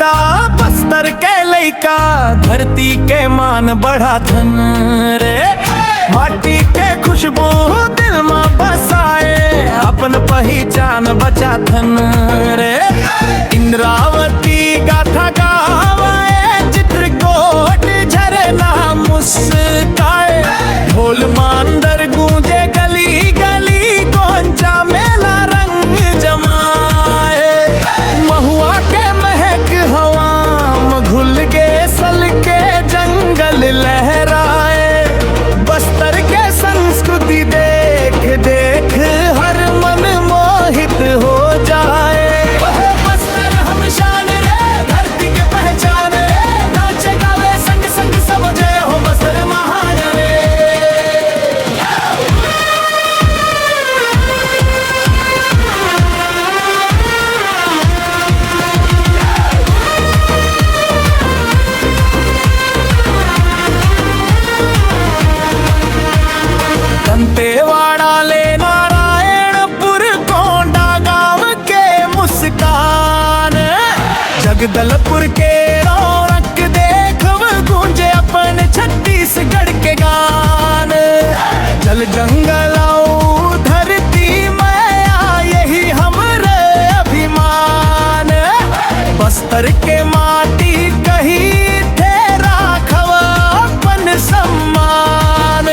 बेटा बस्तर के लइका, धरती के मान बढ़ा धन रे। माटी के खुशबू दिल में बसाए, अपन पहचान बचा धन रे। इंद्रावती गाथा गावे, चित्रकूट झरना मुस्काए, ढोल मांदर गूंजे गली गली, गोंचा मेला रंग जमाए। महुआ के महक हवा में घुल के सल के जंगल लहराए। बस्तर के संस्कृति देख देख हर मन मोहित हो जाए। बस्तर हम शान रे, धरती के पहचान रे, नाचे गावे संग संग सब जय हो बस्तर महान रे। दंतेवाड़ा ले नारायणपुर कोंडा गांव के मुस्कान, जगदलपुर के रौनक देख गूंजे अपन छत्तीसगढ़ के गान। जल जंगल और धरती माया यही हमरे अभिमान, बस्तर के माटी कहीं थे राखव अपन सम्मान।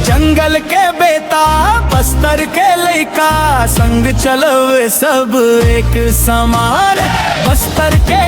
जंगल के बेटा बस्तर के लइका, संग चलो सब एक समान। बस्तर के